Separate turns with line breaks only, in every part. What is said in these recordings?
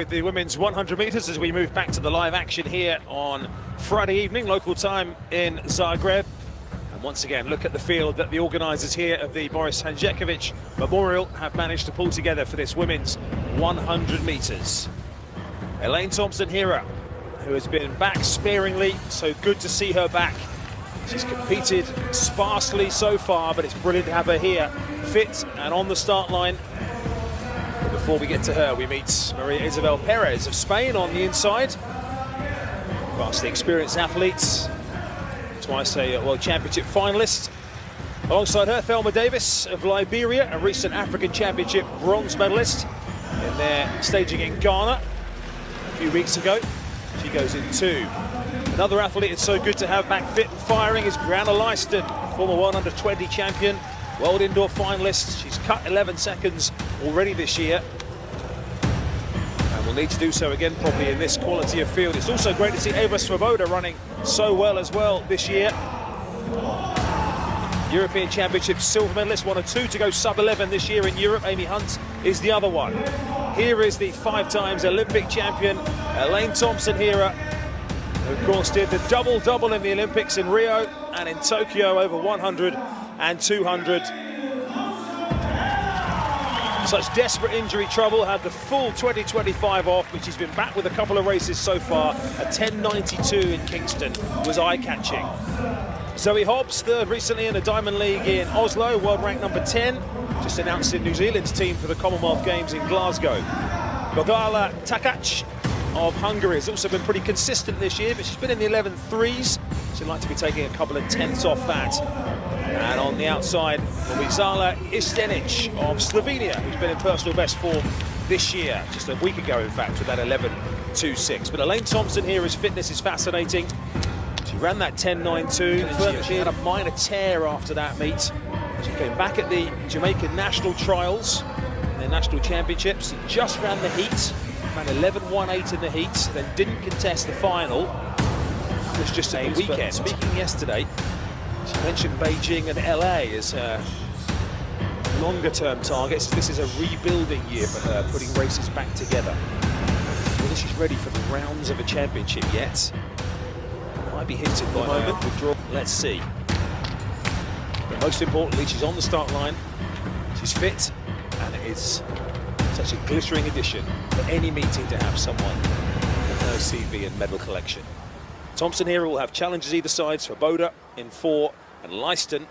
With the women's 100 metres as we move back to the live action here on Friday evening, local time in Zagreb. And once again, look at the field that the organisers here of the Boris Hanžeković Memorial have managed to pull together for this women's 100 metres. Elaine Thompson-Herah, who has been back sparingly, so good to see her back. She's competed sparsely so far, but it's brilliant to have her here, fit and on the start line. But before we get to her, we meet Maria Isabel Perez of Spain on the inside. Vastly experienced athletes, twice a World Championship finalist. Alongside her, Thelma Davis of Liberia, a recent African Championship bronze medalist in their staging in Ghana a few weeks ago. She goes in two. Another athlete it's so good to have back fit and firing is Brianna Lyston, former World Under-20 champion, World Indoor finalist. She's cut 11 seconds already this year, and will need to do so again probably in this quality of field. It's also great to see EWA SWOBODA running so well as well this year. European Championship silver medalist, 1 and 2 to go sub-11 this year in Europe. Amy Hunt is the other one. Here is the 5 times Olympic champion, Elaine Thompson-Herah, who of course did the double-double in the Olympics in Rio and in Tokyo over 100 and 200. Such desperate injury trouble, had the full 2025 off, but she's been back with a couple of races so far. A 10.92 in Kingston was eye-catching. Zoe Hobbs, third recently in the Diamond League in Oslo, world rank number 10. Just announced in New Zealand's team for the Commonwealth Games in Glasgow. Bogala Takac of Hungary has also been pretty consistent this year, but she's been in the 11.3s. She'd like to be taking a couple of tenths off that. And on the outside, Luizala Istenic of Slovenia, who's been in personal best form this year, just a week ago, in fact, with that 11.26. But Elaine Thompson-Herah's fitness is fascinating. She ran that 10.92, and she had a minor tear after that meet. She came back at the Jamaican national trials, their national championships, and just ran the heat, ran 11.18 in the heat, then didn't contest the final. It was just a weekend. Speaking yesterday, she mentioned Beijing and LA as her longer-term targets. This is a rebuilding year for her, putting races back together. Whether she's ready for the rounds of a championship yet, might be hinted by her withdrawal. Let's see. But most importantly, she's on the start line, she's fit, and it is such a glittering addition for any meeting to have someone with her CV and medal collection. Thompson-Herah will have challenges either side, Swoboda in 4 and Lyston.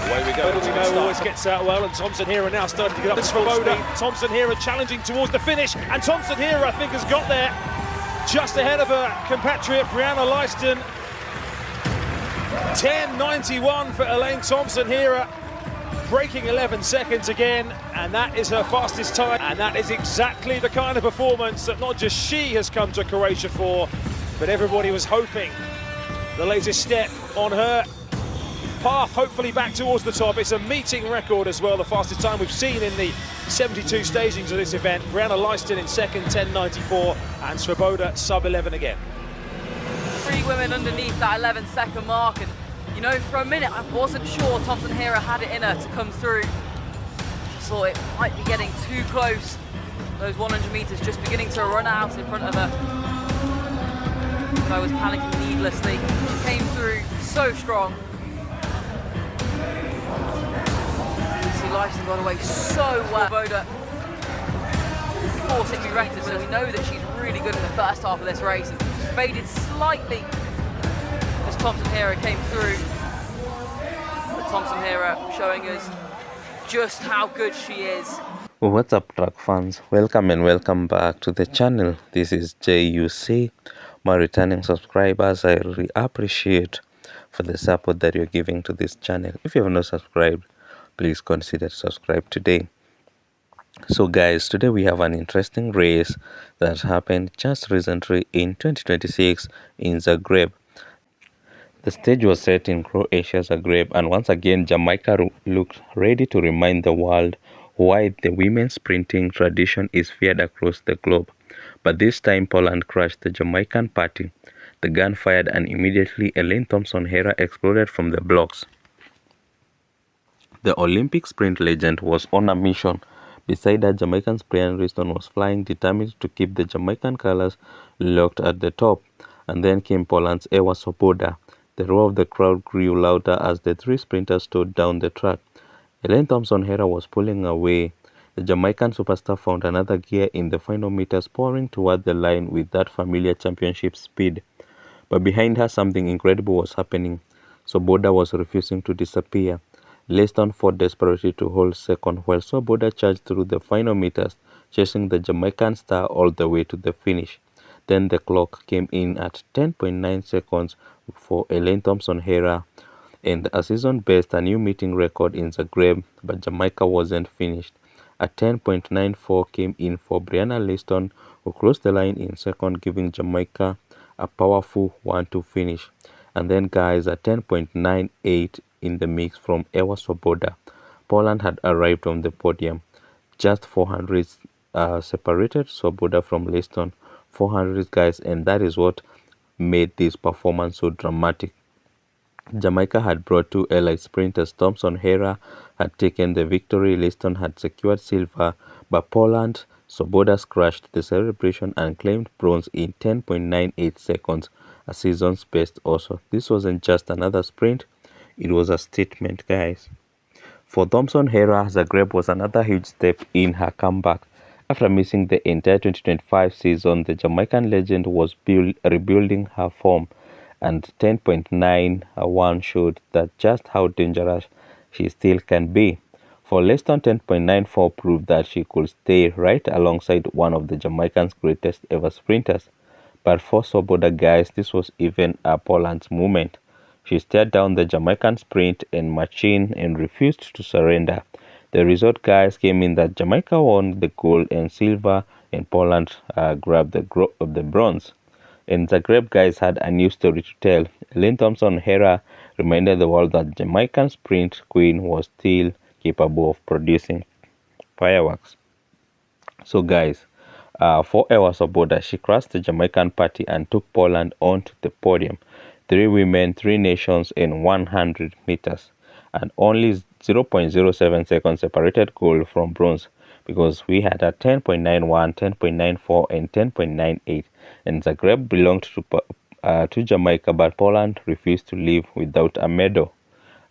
Away we go. Always gets out well, and Thompson-Herah now starting to get up to Swoboda. Thompson-Herah challenging towards the finish, and Thompson-Herah, I think, has got there just ahead of her compatriot Brianna Lyston. 10.91 for Elaine Thompson-Herah, breaking 11 seconds again, and that is her fastest time. And that is exactly the kind of performance that not just she has come to Croatia for, but everybody was hoping. The latest step on her path, hopefully back towards the top. It's a meeting record as well, the fastest time we've seen in the 72 stagings of this event. Brianna Lyston in second, 10.94, and Swoboda sub-11 again.
3 women underneath that 11-second mark, and you know, for a minute I wasn't sure Thompson-Herah had it in her to come through. Just thought it might be getting too close. Those 100 metres just beginning to run out in front of her. But I was panicking needlessly. She came through so strong. See, Lyston got away so well. Swoboda forcing me record, so we know that she's really good in the first half of this race, and faded slightly as Thompson-Herah came through. But Thompson-Herah showing us just how good she is.
What's up, track fans? Welcome and welcome back to the channel. This is JUC. My returning subscribers, I really appreciate for the support that you're giving to this channel. If you have not subscribed, please consider subscribe today. So guys, today we have an interesting race that happened just recently in 2026 in Zagreb. The stage was set in Croatia, Zagreb, and once again Jamaica looked ready to remind the world why the women's sprinting tradition is feared across the globe. But this time Poland crushed the Jamaican party. The gun fired and immediately Elaine Thompson-Herah exploded from the blocks. The Olympic sprint legend was on a mission. Beside her, Jamaican Brianna Lyston was flying, determined to keep the Jamaican colors locked at the top. And then came Poland's EWA SWOBODA. The roar of the crowd grew louder as the three sprinters stood down the track. Elaine Thompson-Herah was pulling away. The Jamaican superstar found another gear in the final meters, pouring toward the line with that familiar championship speed. But behind her, something incredible was happening. SWOBODA was refusing to disappear. Lyston fought desperately to hold second, while SWOBODA charged through the final meters, chasing the Jamaican star all the way to the finish. Then the clock came in at 10.9 seconds for Elaine Thompson-Herah, and a season best, a new meeting record in Zagreb, but Jamaica wasn't finished. A 10.94 came in for Brianna Lyston, who closed the line in second, giving Jamaica a powerful 1-2 finish. And then, guys, a 10.98 in the mix from EWA SWOBODA. Poland had arrived on the podium. Just 400 separated SWOBODA from Lyston. 400, guys, and that is what made this performance so dramatic. Jamaica had brought two allied sprinters. Thompson-Herah had taken the victory. Lyston had secured silver, but Poland, SWOBODA crashed the celebration and claimed bronze in 10.98 seconds, a season's best also. This wasn't just another sprint, it was a statement, guys. For Thompson-Herah, Zagreb was another huge step in her comeback. After missing the entire 2025 season, the Jamaican legend was rebuilding her form, and 10.91 showed that just how dangerous she still can be. For Lyston, 10.94 proved that she could stay right alongside one of the Jamaican's greatest ever sprinters. But for SWOBODA, guys, this was even a Poland's moment. She stared down the Jamaican sprint and machine and refused to surrender. The result, guys, came in that Jamaica won the gold and silver, and Poland grabbed the bronze. And Zagreb, guys, had a new story to tell. Elaine Thompson-Herah reminded the world that Jamaican sprint queen was still capable of producing fireworks. So, guys, for EWA SWOBODA, she crashed the Jamaican party and took Poland onto the podium. 3 women, 3 nations in 100 meters. And only 0.07 seconds separated gold from bronze, because we had a 10.91, 10.94, and 10.98. And Zagreb belonged to Jamaica, but Poland refused to leave without a medal.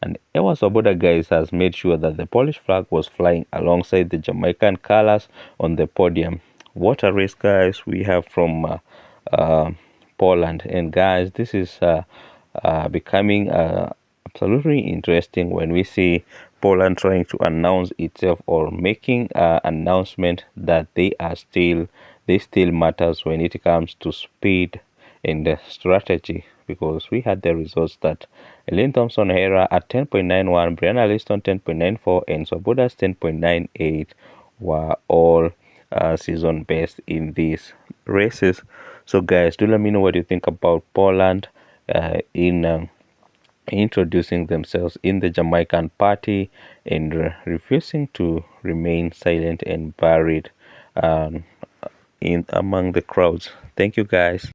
And EWA SWOBODA, guys, has made sure that the Polish flag was flying alongside the Jamaican colors on the podium. What a race, guys, we have from Poland. And guys, this is becoming absolutely interesting when we see Poland trying to announce itself or making an announcement that they still matters when it comes to speed and strategy, because we had the results that Elaine Thompson-Herah at 10.91, Brianna Lyston 10.94, and SWOBODA's 10.98 were all season best in these races. So, guys, do let me know what you think about Poland in introducing themselves in the Jamaican party and refusing to remain silent and buried in among the crowds. Thank you, guys.